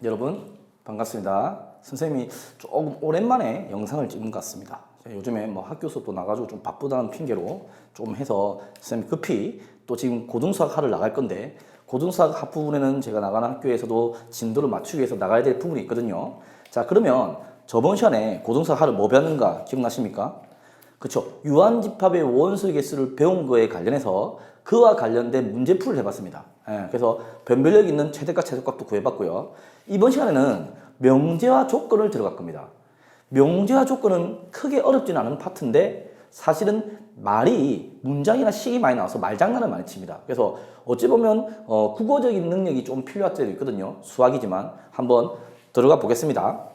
여러분 반갑습니다. 선생님이 조금 오랜만에 영상을 찍은 것 같습니다. 요즘에 뭐 학교 수업도 나가지고 좀 바쁘다는 핑계로 좀 해서 선생님 급히 또 지금 고등수학 하러 나갈 건데 고등수학 앞부분에는 제가 나가는 학교에서도 진도를 맞추기 위해서 나가야 될 부분이 있거든요. 자, 그러면 저번 시간에 고등수학 하러 뭐 배웠는가 기억나십니까? 그쵸. 유한집합의 원소의 개수를 배운 거에 관련해서 그와 관련된 문제풀이를 해봤습니다. 그래서 변별력 있는 최대값, 최소값도 구해봤고요. 이번 시간에는 명제와 조건을 들어갈 겁니다. 명제와 조건은 크게 어렵지는 않은 파트인데 사실은 말이 문장이나 식이 많이 나와서 말장난을 많이 칩니다. 그래서 어찌 보면 국어적인 능력이 좀 필요할 때도 있거든요. 수학이지만 한번 들어가 보겠습니다.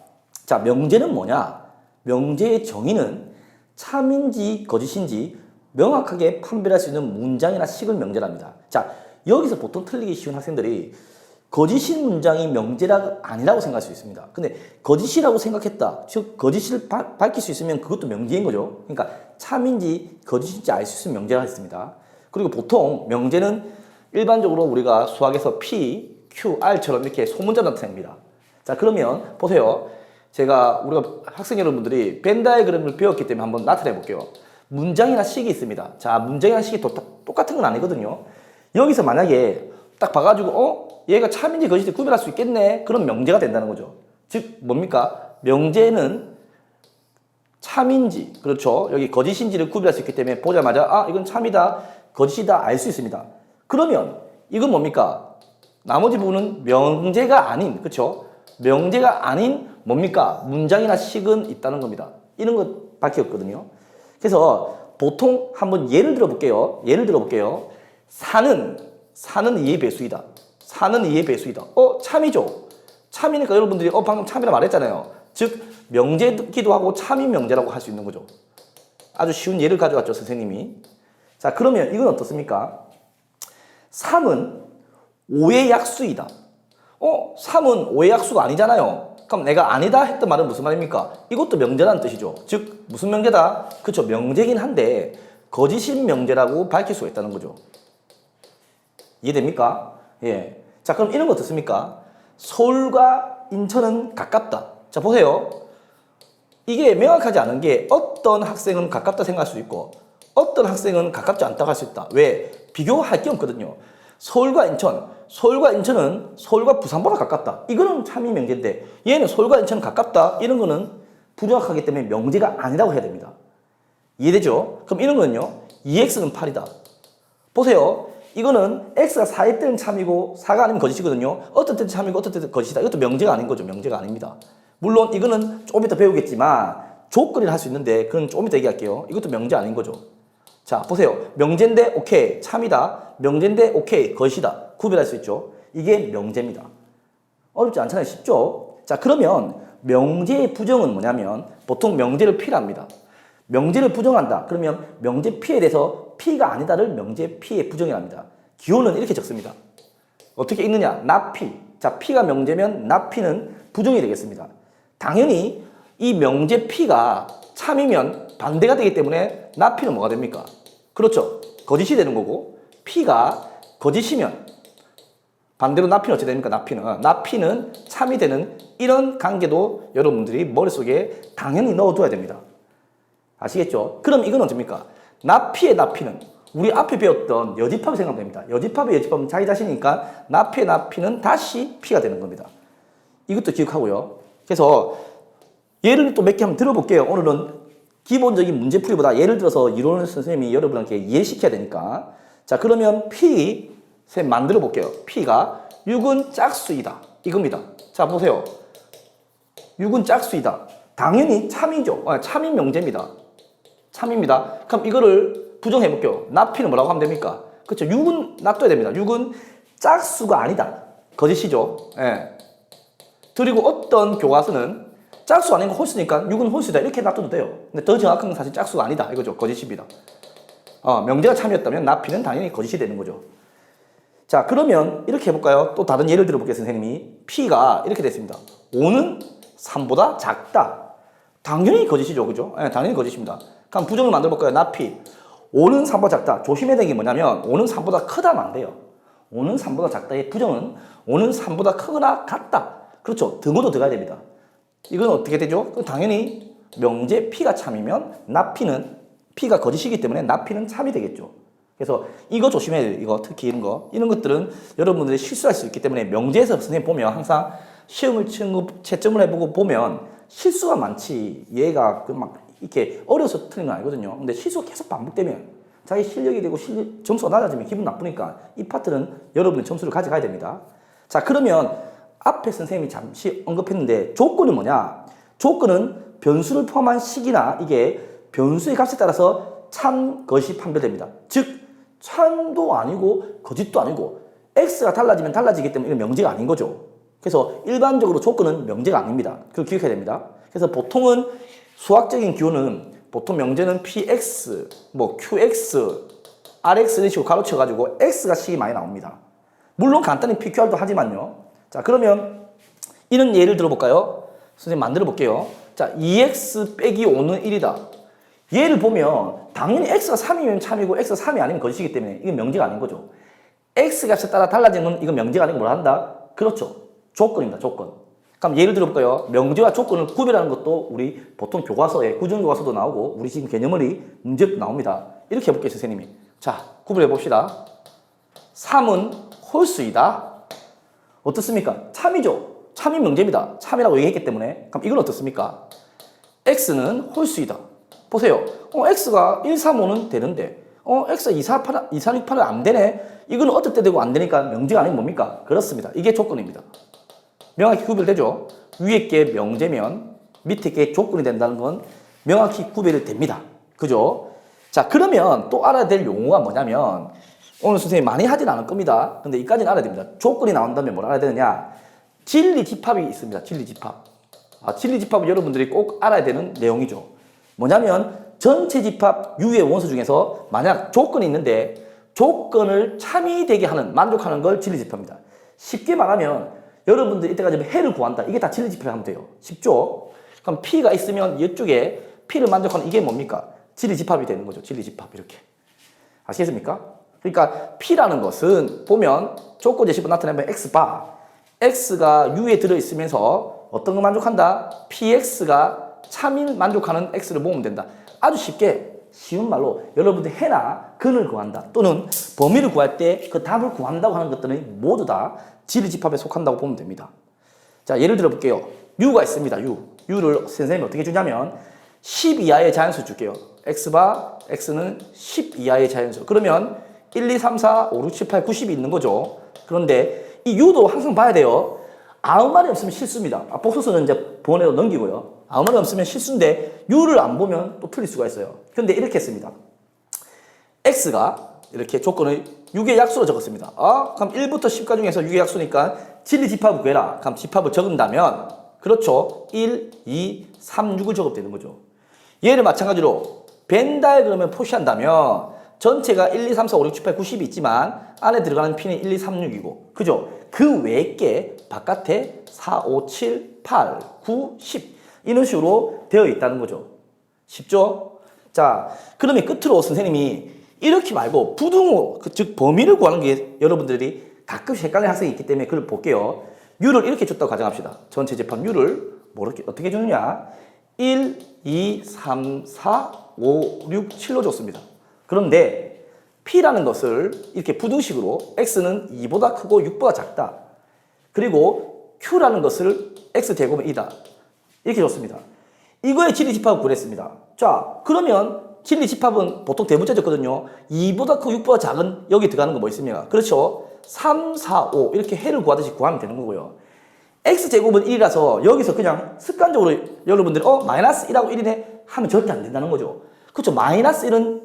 자, 명제는 뭐냐? 명제의 정의는 참인지 거짓인지 명확하게 판별할 수 있는 문장이나 식을 명제랍니다. 자, 여기서 보통 틀리기 쉬운 학생들이 거짓인 문장이 명제가 아니라고 생각할 수 있습니다. 근데 거짓이라고 생각했다. 즉 거짓을 밝힐 수 있으면 그것도 명제인 거죠. 그러니까 참인지 거짓인지 알 수 있으면 명제가 있습니다. 그리고 보통 명제는 일반적으로 우리가 수학에서 P, Q, R처럼 이렇게 소문자 나타냅니다. 자, 그러면 보세요. 우리가 학생 여러분들이 벤 다이어그램을 배웠기 때문에 한번 나타내 볼게요. 문장이나 식이 있습니다. 자, 문장이나 식이 똑같은 건 아니거든요. 여기서 만약에 딱 봐가지고 얘가 참인지 거짓인지 구별할 수 있겠네. 그럼 명제가 된다는 거죠. 즉 뭡니까? 명제는 참인지, 그렇죠, 여기 거짓인지를 구별할 수 있기 때문에 보자마자 이건 참이다, 거짓이다 알 수 있습니다. 그러면 이건 뭡니까? 나머지 부분은 명제가 아닌, 그렇죠, 명제가 아닌 뭡니까? 문장이나 식은 있다는 겁니다. 이런 거 밝혔거든요. 그래서 보통 한번 예를 들어 볼게요. 사는 2의 배수이다. 사는 2의 배수이다. 참이죠. 참이니까 여러분들이 방금 참이라 말했잖아요. 즉 명제기도 하고 참인 명제라고 할 수 있는 거죠. 아주 쉬운 예를 가져왔죠, 선생님이. 자, 그러면 이건 어떻습니까? 3은 5의 약수이다. 3은 5의 약수가 아니잖아요. 그럼 내가 아니다 했던 말은 무슨 말입니까? 이것도 명제라는 뜻이죠. 즉 무슨 명제다? 그렇죠, 명제긴 한데 거짓인 명제라고 밝힐 수가 있다는 거죠. 이해됩니까? 예. 자, 그럼 이런 거 어떻습니까? 서울과 인천은 가깝다. 자, 보세요. 이게 명확하지 않은 게 어떤 학생은 가깝다 생각할 수 있고 어떤 학생은 가깝지 않다고 할 수 있다. 왜? 비교할 게 없거든요. 서울과 인천은 서울과 부산보다 가깝다. 이거는 참인 명제인데 얘는 서울과 인천은 가깝다. 이런 거는 부정확하기 때문에 명제가 아니라고 해야 됩니다. 이해되죠? 그럼 이런 거는요. 2x는 8이다. 보세요. 이거는 x가 4일 때는 참이고 4가 아니면 거짓이거든요. 어떤 때는 참이고 어떤 때는 거짓이다. 이것도 명제가 아닌 거죠. 명제가 아닙니다. 물론 이거는 조금 이따 배우겠지만 조건이라 할 수 있는데 그건 조금 이따 얘기할게요. 이것도 명제 아닌 거죠. 자, 보세요. 명제인데 오케이 참이다. 명제인데 오케이 거짓이다. 구별할 수 있죠. 이게 명제입니다. 어렵지 않잖아요. 쉽죠? 자, 그러면 명제의 부정은 뭐냐면 보통 명제를 P랍니다. 명제를 부정한다. 그러면 명제 P에 대해서 P가 아니다를 명제 P의 부정이랍니다. 기호는 이렇게 적습니다. 어떻게 읽느냐? 나 P. 자, P가 명제면 나 P는 부정이 되겠습니다. 당연히 이 명제 P가 참이면 반대가 되기 때문에 나 P는 뭐가 됩니까? 그렇죠. 거짓이 되는 거고 P가 거짓이면 반대로 나 P는 어떻게 됩니까? 나 P는 참이 되는 이런 관계도 여러분들이 머릿속에 당연히 넣어둬야 됩니다. 아시겠죠? 그럼 이건 어떻습니까? 나 P의 우리 앞에 배웠던 여집합이 생각됩니다. 여집합의 여집합은 자기 자신이니까 나 P는 다시 P가 되는 겁니다. 이것도 기억하고요. 그래서 예를 또 몇 개 한번 들어볼게요. 오늘은 기본적인 문제풀이보다 예를 들어서 이론을 선생님이 여러분한테 이해시켜야 되니까. 자, 그러면 P 선생님 만들어 볼게요. P가 6은 짝수이다. 이겁니다. 자, 보세요. 6은 짝수이다. 당연히 참이죠. 참인 명제입니다. 참입니다. 그럼 이거를 부정해 볼게요. 나 P는 뭐라고 하면 됩니까? 그렇죠. 6은 놔둬야 됩니다. 6은 짝수가 아니다. 거짓이죠. 예. 그리고 어떤 교과서는 짝수 아닌 거 홀수니까 6은 홀수다. 이렇게 놔둬도 돼요. 근데 더 정확한 건 사실 짝수가 아니다. 이거죠. 거짓입니다. 명제가 참이었다면 나 P는 당연히 거짓이 되는 거죠. 자, 그러면 이렇게 해볼까요? 또 다른 예를 들어볼게요, 선생님이. P가 이렇게 됐습니다. 5는 3보다 작다. 당연히 거짓이죠. 그죠? 네, 당연히 거짓입니다. 그럼 부정을 만들어 볼까요? 나 P. 5는 3보다 작다. 조심해야 되는 게 뭐냐면 5는 3보다 크다면 안 돼요. 5는 3보다 작다의 부정은 5는 3보다 크거나 같다. 그렇죠. 등호도 들어가야 됩니다. 이건 어떻게 되죠? 그럼 당연히 명제 P가 참이면 납P는 P가 거짓이기 때문에 납P는 참이 되겠죠. 그래서 이거 조심해야 돼요. 이거 특히 이런 것들은 여러분들이 실수할 수 있기 때문에 명제에서 선생님 보면 항상 시험을 치고 채점을 해보고 보면 실수가 많지. 얘가 막 이렇게 어려서 틀린 건 아니거든요. 근데 실수가 계속 반복되면 자기 실력이 되고 점수가 낮아지면 기분 나쁘니까 이 파트는 여러분의 점수를 가져가야 됩니다. 자, 그러면 앞에 선생님이 잠시 언급했는데 조건이 뭐냐? 조건은 변수를 포함한 식이나 이게 변수의 값에 따라서 참, 거짓이 판별됩니다. 즉, 참도 아니고 거짓도 아니고 x가 달라지면 달라지기 때문에 이건 명제가 아닌 거죠. 그래서 일반적으로 조건은 명제가 아닙니다. 그걸 기억해야 됩니다. 그래서 보통은 수학적인 기호는 보통 명제는 px, 뭐 qx, rx 이런 식으로 가로쳐가지고 x가 식이 많이 나옵니다. 물론 간단히 pqr도 하지만요. 자, 그러면 이런 예를 들어볼까요? 선생님 만들어 볼게요. 자, 2x 빼기 5는 1이다. 얘를 보면 당연히 x가 3이면 참이고 x가 3이 아니면 거짓이기 때문에 이건 명제가 아닌 거죠. x 값에 따라 달라지는 이건 명제가 아니고 뭘 한다? 그렇죠. 조건입니다. 조건. 그럼 예를 들어볼까요? 명제와 조건을 구별하는 것도 우리 보통 교과서에 구전교과서도 나오고 우리 지금 개념원리 문제도 나옵니다. 이렇게 해볼게요. 선생님이. 자, 구별해 봅시다. 3은 홀수이다. 어떻습니까? 참이죠. 참이 명제입니다. 참이라고 얘기했기 때문에. 그럼 이건 어떻습니까? x는 홀수이다. 보세요. x가 1, 3, 5는 되는데 x가 2, 4, 8, 2, 4, 6, 8은 안 되네. 이거는 어떨 때 되고 안 되니까 명제가 아니면 뭡니까? 그렇습니다. 이게 조건입니다. 명확히 구별되죠? 위에 게 명제면 밑에 게 조건이 된다는 건 명확히 구별이 됩니다. 그죠? 자, 그러면 또 알아야 될 용어가 뭐냐면 오늘 선생님이 많이 하진 않을 겁니다. 근데 이까지는 알아야 됩니다. 조건이 나온다면 뭘 알아야 되느냐? 진리집합이 있습니다. 진리집합. 진리집합은 여러분들이 꼭 알아야 되는 내용이죠. 뭐냐면 전체 집합 U의 원소 중에서 만약 조건이 있는데 조건을 참이되게 하는, 만족하는 걸 진리집합입니다. 쉽게 말하면 여러분들이 이때까지 해를 구한다. 이게 다 진리집합을 하면 돼요. 쉽죠? 그럼 P가 있으면 이쪽에 P를 만족하는 이게 뭡니까? 진리집합이 되는 거죠. 진리집합 이렇게. 아시겠습니까? 그러니까 P라는 것은 보면 조건 제시법 나타내면 X바. X가 U에 들어있으면서 어떤 걸 만족한다? PX가 참일 만족하는 X를 모으면 된다. 아주 쉽게 쉬운 말로 여러분들 해나 근을 구한다 또는 범위를 구할 때 그 답을 구한다고 하는 것들은 모두 다 진리집합에 속한다고 보면 됩니다. 자, 예를 들어 볼게요. U가 있습니다. U를 선생님이 어떻게 주냐면 10 이하의 자연수 줄게요. X바, X는 10 이하의 자연수. 그러면 1, 2, 3, 4, 5, 6, 7, 8, 90이 있는 거죠. 그런데 이 U도 항상 봐야 돼요. 아무 말이 없으면 실수입니다. 복수수는 이제 번외로 넘기고요. 아무 말이 없으면 실수인데 U를 안 보면 또 틀릴 수가 있어요. 그런데 이렇게 했습니다. X가 이렇게 조건을 6의 약수로 적었습니다. 그럼 1부터 10까지 중에서 6의 약수니까 진리집합을 구해라. 그럼 집합을 적은다면 그렇죠. 1, 2, 3, 6을 적으면 되는 거죠. 얘를 마찬가지로 벤 다이어그램을 표시한다면 전체가 1, 2, 3, 4, 5, 6, 7, 8, 90이 있지만 안에 들어가는 P는 1, 2, 3, 6이고 그죠? 그 외에 게 바깥에 4, 5, 7, 8, 9, 10 이런 식으로 되어 있다는 거죠. 쉽죠? 자, 그러면 끝으로 선생님이 이렇게 말고 부등호, 즉 범위를 구하는 게 여러분들이 가끔씩 헷갈리는 학생이 있기 때문에 그걸 볼게요. U를 이렇게 줬다고 가정합시다. 전체 집합 U를 어떻게 주느냐? 1, 2, 3, 4, 5, 6, 7로 줬습니다. 그런데 P라는 것을 이렇게 부등식으로 X는 2보다 크고 6보다 작다. 그리고 Q라는 것을 X제곱은 2다. 이렇게 줬습니다. 이거의 진리집합을 구했습니다. 자, 그러면 진리집합은 보통 대문자였거든요. 2보다 크고 6보다 작은 여기 들어가는 거 뭐 있습니까? 그렇죠. 3, 4, 5 이렇게 해를 구하듯이 구하면 되는 거고요. X제곱은 1이라서 여기서 그냥 습관적으로 여러분들이 마이너스 1하고 1이네 하면 절대 안 된다는 거죠. 그렇죠. 마이너스 1은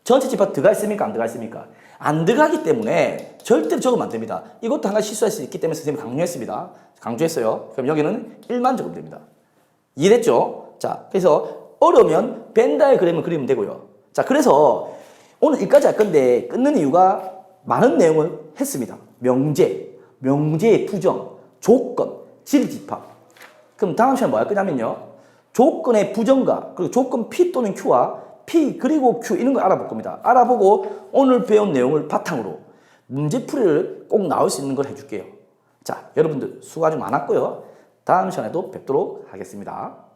전체 집합 들어가 있습니까? 안 들어가 있습니까? 안 들어가기 때문에 절대로 적으면 안 됩니다. 이것도 한 가지 실수할 수 있기 때문에 선생님이 강조했습니다. 강조했어요. 그럼 여기는 1만 적으면 됩니다. 이해됐죠? 자, 그래서 어려우면 벤 다이어그램을 그리면 되고요. 자, 그래서 오늘 여기까지 할 건데 끊는 이유가 많은 내용을 했습니다. 명제의 부정, 조건, 진리집합. 그럼 다음 시간에 뭐 할 거냐면요. 조건의 부정과 그리고 조건 P 또는 Q와 P 그리고 Q 이런 걸 알아볼 겁니다. 알아보고 오늘 배운 내용을 바탕으로 문제풀이를 꼭 나올 수 있는 걸 해줄게요. 자, 여러분들 수고 아주 많았고요. 다음 시간에도 뵙도록 하겠습니다.